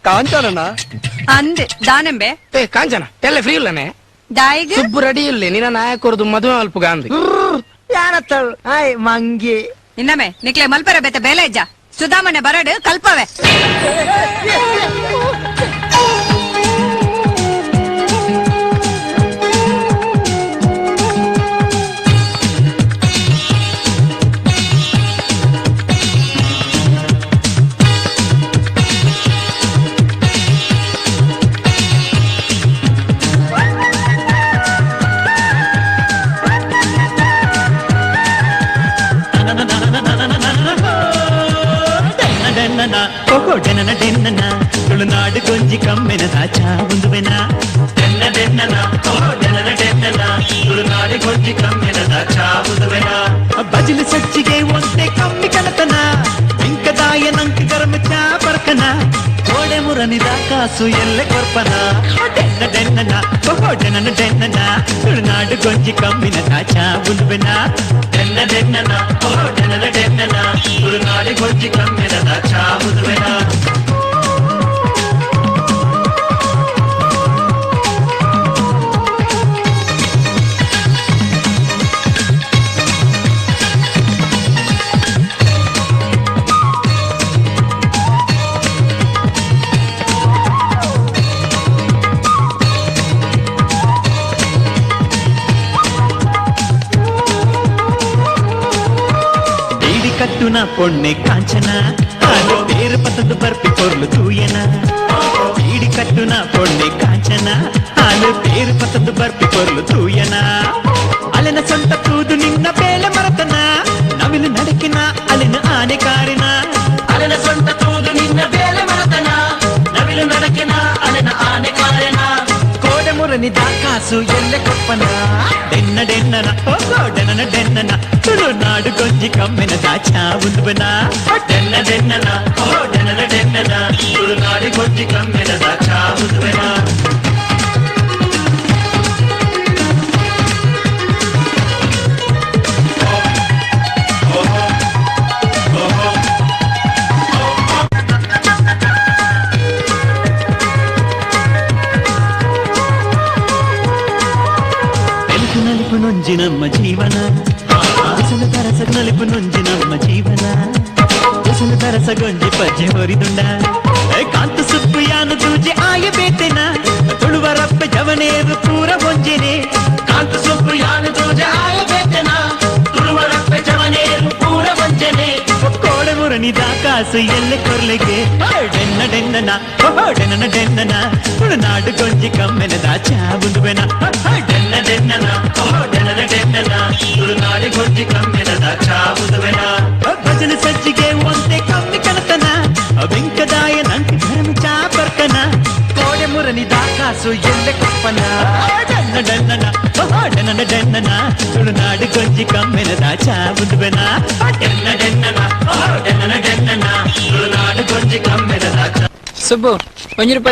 ಕಾಂಚನ ಅಂದೆ ದಾನೆಂಬೆ ಕಾಂಚನ ಎಲ್ಲ free ಇಲ್ಲನೆ ದಾಯಿಗೆ Subbu ready ಇಲ್ಲ ನಿನ್ನ ನಾಯಕರದು ಮದುವೆ ಅಲ್ಪ ಗಾಂಧಿ ಯಾನತ್ತಳು ಆಯ್ ಮಂಗಿ ಇನ್ನೊಮ್ಮೆ ನಿಕ್ಲೆ ಮಲ್ಪರ ಬೆತ್ತ ಬೇಲೆ ಇಜ್ಜ ಸುಧಾಮನೆ ಬರಡು ಕಲ್ಪವೆ ತುಳುನಾಡು ಗೊಂಜಿ ಕಮ್ಮೆನ ದಾಚ ಮುಂದುವೆನ ತುಳುನಾಡು ಗೊಂಜಿ ಕಮ್ಮೆನ ದಾಚ ಮುಂದುವೆನ ಬಜಿಲು ಸಜ್ಜಿಗೆ ಒಂದೇ ಕಮ್ಮಿ ಕನತನ ಇಂಕದಾಯ ನಂಕ ಗರಮ ಚಾ ಬರ್ಕನ ಕೋಡೆ ಮುರನಿದ ಕಾಸು ಎಲ್ಲೆ ಕೊರ್ಪನ ಡೆನ್ನನ ತುಳುನಾಡು ಗೊಂಜಿ ಕಮ್ಮಿನ ದಾಚ ಮುಂದುವೆನ ಡೆನ್ನನ ತುಳುನಾಡು ಗೊಂಜಿ ಕಮ್ಮಿನ ದಾಚ ಮುಂದುವೆನ ಕಟ್ಟುನ ಪೊಣ್ಣೆ ಕಾಂಚನ ಹಾಲು ಬೇರು ಪತದು ಬರ್ಪಿ ಕೊರ್ಲು ತೂಯನ ಈಡಿ ಕಟ್ಟುನ ಪೊಣ್ಣೆ ಕಾಂಚನ ಹಾಲು ಬೇರು ಪತದು ಬರ್ಪಿ ಕೊರ್ಲು ತೂಯನ ಅಲೆನ ಸ್ವಂತ ತೂದು ನಿನ್ನ ಬೇಳೆ ಮರತನ ನವಿಲು ನಡಕಿನ ಅಲೆನ ಆನೆ ಕಾರಿನ ಅಲೆನ ಸ್ವಂತ ತೂದು ನಿನ್ನ ಬೇಳೆ ಮರತನ ನವಿಲು ನಡಕಿನ ಅಲೆನ ಆನೆ ಕಾರಿನ ಕೋಡೆ ಮುರನಿದ ಕಾಸು ಎಲ್ಲೆ ಕೊಪ್ಪನ ಡೆನ್ನನ ತುಳುನಾಡು ಗೊಂಜಿ ಕಮ್ಮಿನ ದಾಚ ಮುಂದುವೆನ ಡೆನ್ನನ ತುಳುನಾಡು ಗೊಂಜಿ ಕಮ್ಮಿನ ದಾಚ ಮುಂದುವೆನ ನಲಿಪು ನೊಂಜಿ ನಮ್ಮ ಜೀವನ ಬಿಸಿಲು ತರಸ ನಲಿಪು ನೊಂಜಿ ನಮ್ಮ ಜೀವನ ಬಿಸಿಲು ತರಸ ಗೊಂಜಿ ಪಜ್ಜೆ ಹೊರಿದುಂಡ ಕಾಂತು ಸುಪ್ಪು ಯಾನು ತೂಜೆ ಆಯ ಬೇತೆನ ತುಳುವರಪ್ಪ ಜವನೇರು ಪೂರ ಹೊಂಜೆನೆ ಕಾಂತು ಸುಪ್ಪು ಯಾನು ತೂಜೆ ಆಯ ಬೇತೆನ ತುಳುವರಪ್ಪ ಜವನೇರು ಪೂರ ಹೊಂಜೆನೆ ಕೋಡೆ ಮುರನಿದ ಕಾಸು ಎಲ್ಲೆ ಕೊರ್ಲೆಗೆ ಡೆನ್ನನ ತುಳುನಾಡು ಗೊಂಜಿ ಕಮ್ಮೆನ ದಾಚ ಮುಂದುವೆನ ಡೆನ್ನನ ತುಳುನಾಡು ಗೊಂಜಿ ಕಮ್ಮೆನ ದಾಚ ಮುಂದುವೆನ ಭಜನೆ ಸಜ್ಜಿಗೆ ಒಂದೇ ಕಮ್ಮಿ ಕನತನ ವೆಂಕದಾಯ ನಂಕ ಧರ್ಮ ಚಾ ಬರ್ಕನ ಕೋಡೆ ಮುರನಿದ ಕಾಸು ಎಲ್ಲೆ ಕೊಪ್ಪನ ಡೆನ್ನನ ತುಳುನಾಡು ಗೊಂಜಿ ಕಮ್ಮೆನ ದಾಚ ಮುಂದುವೆನ ಡೆನ್ನನ ತುಳುನಾಡು ಗೊಂಜಿ ಕಮ್ಮೆನ ದಾಚ ಸುಬ್ಬು ₹1